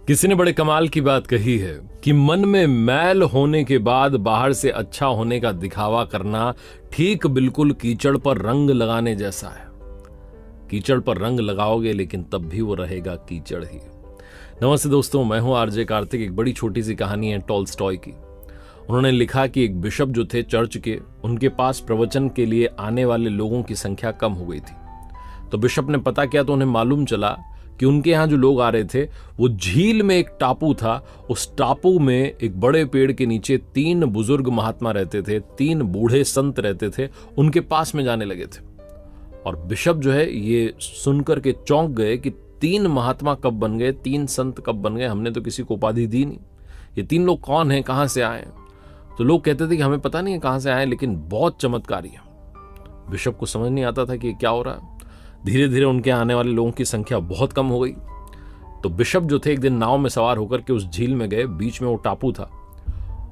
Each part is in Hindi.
किसी ने बड़े कमाल की बात कही है कि मन में मैल होने के बाद बाहर से अच्छा होने का दिखावा करना ठीक बिल्कुल कीचड़ पर रंग लगाने जैसा है। कीचड़ पर रंग लगाओगे लेकिन तब भी वो रहेगा कीचड़ ही। नमस्ते दोस्तों, मैं हूं आरजे कार्तिक। एक बड़ी छोटी सी कहानी है टॉल्स्टॉय की। उन्होंने लिखा कि एक बिशप जो थे चर्च के, उनके पास प्रवचन के लिए आने वाले लोगों की संख्या कम हो गई थी। तो बिशप ने पता किया तो उन्हें मालूम चला कि उनके यहां जो लोग आ रहे थे वो झील में एक टापू था। उस टापू में एक बड़े पेड़ के नीचे 3 बुजुर्ग महात्मा रहते थे, 3 बूढ़े संत रहते थे। उनके पास में जाने लगे थे और बिशप जो है ये सुनकर के चौंक गए कि 3 महात्मा कब बन गए, 3 संत कब बन गए। हमने तो किसी को उपाधि दी नहीं। ये 3 लोग कौन हैं, कहां से आए? तो लोग कहते थे कि हमें पता नहीं है कहां से आए, लेकिन बहुत चमत्कारी है। बिशप को समझ नहीं आता था कि क्या हो रहा है। धीरे धीरे उनके आने वाले लोगों की संख्या बहुत कम हो गई। तो बिशप जो थे एक दिन नाव में सवार होकर के उस झील में गए। बीच में वो टापू था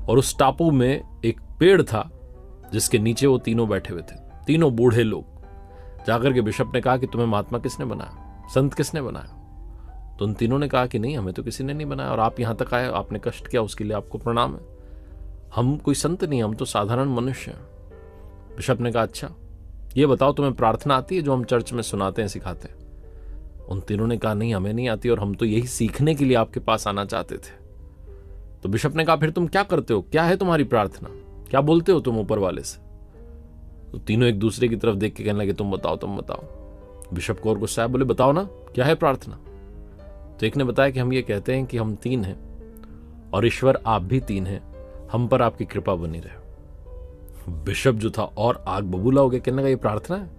और उस टापू में एक पेड़ था जिसके नीचे वो तीनों बैठे हुए थे, तीनों बूढ़े लोग। जाकर के बिशप ने कहा कि तुम्हें महात्मा किसने बनाया, संत किसने बनाया? तो उन तीनों ने कहा कि नहीं, हमें तो किसी ने नहीं बनाया और आप यहां तक आए, आपने कष्ट किया, उसके लिए आपको प्रणाम है। हम कोई संत नहीं, हम तो साधारण मनुष्य हैं। बिशप ने कहा अच्छा ये बताओ, तुम्हें प्रार्थना आती है जो हम चर्च में सुनाते हैं, सिखाते हैं? उन तीनों ने कहा नहीं, हमें नहीं आती और हम तो यही सीखने के लिए आपके पास आना चाहते थे। तो बिशप ने कहा फिर तुम क्या करते हो, क्या है तुम्हारी प्रार्थना, क्या बोलते हो तुम ऊपर वाले से? तो तीनों एक दूसरे की तरफ देख के कहने लगे तुम बताओ, तुम बताओ। बिशप को और गुस्सा है, बोले बताओ ना क्या है प्रार्थना। तो एक ने बताया कि हम ये कहते हैं कि हम 3 हैं और ईश्वर आप भी 3 हैं, हम पर आपकी कृपा बनी रहे। बिशप जो था और आग बबूला हो गया, कहने लगा ये प्रार्थना है?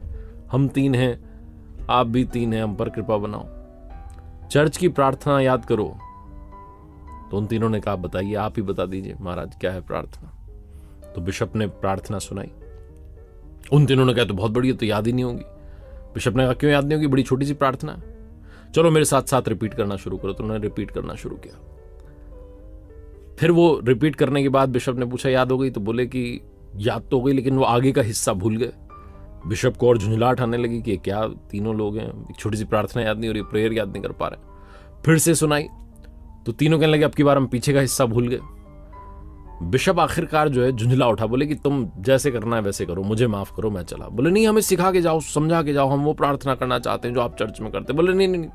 हम 3 हैं, आप भी 3 हैं, हम पर कृपा बनाओ, चर्च की प्रार्थना याद करो। तो उन तीनों ने कहा बताइए, आप ही बता दीजिए महाराज क्या है प्रार्थना। तो बिशप ने प्रार्थना सुनाई। उन तीनों ने कहा तो बहुत बढ़िया, तो याद ही नहीं होगी। बिशप ने कहा क्यों याद नहीं होगी, बड़ी छोटी सी प्रार्थना है, चलो मेरे साथ साथ रिपीट करना शुरू करो। तो उन्होंने रिपीट करना शुरू किया। फिर वो रिपीट करने के बाद बिशप ने पूछा याद हो गई? तो बोले कि याद तो हो गई, लेकिन वो आगे का हिस्सा भूल गए। बिशप को और झुंझलाहट आने लगी कि क्या तीनों लोग हैं, एक छोटी सी प्रार्थना याद नहीं हो रही, प्रेयर याद नहीं कर पा रहे। फिर से सुनाई तो तीनों कहने लगे अब की बार हम पीछे का हिस्सा भूल गए। बिशप आखिरकार जो है झुंझला उठा, बोले कि तुम जैसे करना है वैसे करो, मुझे माफ करो, मैं चला। बोले नहीं, हमें सिखा के जाओ, समझा के जाओ, हम वो प्रार्थना करना चाहते हैं जो आप चर्च में करते। बोले नहीं नहीं,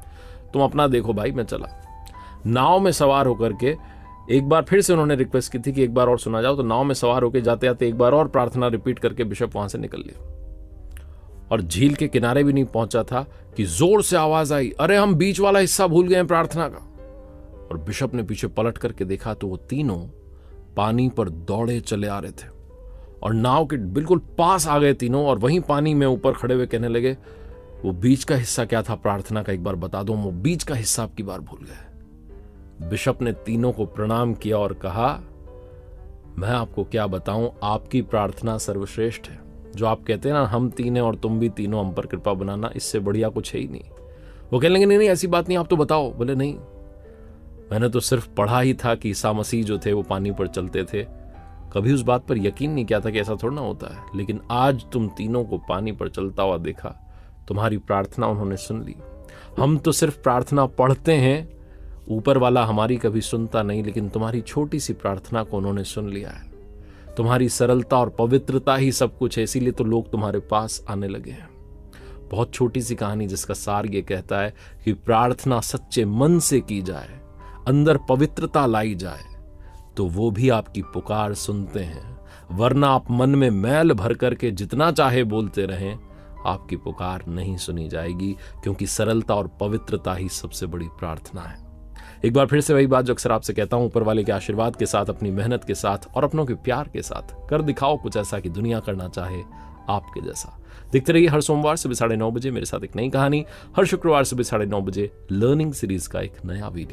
तुम अपना देखो भाई, मैं चला। नाव में सवार होकर के एक बार फिर से उन्होंने रिक्वेस्ट की थी कि एक बार और सुना जाओ। तो नाव में सवार होकर जाते जाते एक बार और प्रार्थना रिपीट करके बिशप वहां से निकल लिया और झील के किनारे भी नहीं पहुंचा था कि जोर से आवाज आई, अरे हम बीच वाला हिस्सा भूल गए हैं प्रार्थना का। और बिशप ने पीछे पलट करके देखा तो वो तीनों पानी पर दौड़े चले आ रहे थे और नाव के बिल्कुल पास आ गए तीनों। और वहीं पानी में ऊपर खड़े हुए कहने लगे वो बीच का हिस्सा क्या था प्रार्थना का, एक बार बता दो, वो बीच का हिस्सा आपकी बार भूल गए। बिशप ने तीनों को प्रणाम किया और कहा मैं आपको क्या बताऊं, आपकी प्रार्थना सर्वश्रेष्ठ है। जो आप कहते हैं ना हम 3 हैं और तुम भी तीनों, हम पर कृपा बनाना, इससे बढ़िया कुछ है ही नहीं। वो कहने लगे नहीं नहीं ऐसी बात नहीं, आप तो बताओ। बोले नहीं, मैंने तो सिर्फ पढ़ा ही था कि ईसा मसीह जो थे वो पानी पर चलते थे, कभी उस बात पर यकीन नहीं किया था कि ऐसा थोड़ा ना होता है। लेकिन आज तुम तीनों को पानी पर चलता हुआ देखा, तुम्हारी प्रार्थना उन्होंने सुन ली। हम तो सिर्फ प्रार्थना पढ़ते हैं, ऊपर वाला हमारी कभी सुनता नहीं, लेकिन तुम्हारी छोटी सी प्रार्थना को उन्होंने सुन लिया है। तुम्हारी सरलता और पवित्रता ही सब कुछ है, इसीलिए तो लोग तुम्हारे पास आने लगे हैं। बहुत छोटी सी कहानी जिसका सार ये कहता है कि प्रार्थना सच्चे मन से की जाए, अंदर पवित्रता लाई जाए, तो वो भी आपकी पुकार सुनते हैं। वरना आप मन में मैल भर करके जितना चाहे बोलते रहें, आपकी पुकार नहीं सुनी जाएगी, क्योंकि सरलता और पवित्रता ही सबसे बड़ी प्रार्थना है। एक बार फिर से वही बात जो अक्सर आपसे कहता हूं, ऊपर वाले के आशीर्वाद के साथ, अपनी मेहनत के साथ और अपनों के प्यार के साथ कर दिखाओ कुछ ऐसा कि दुनिया करना चाहे आपके जैसा। देखते रहिए हर सोमवार सुबह 9:30 बजे मेरे साथ एक नई कहानी, हर शुक्रवार सुबह 9:30 बजे लर्निंग सीरीज का एक नया वीडियो।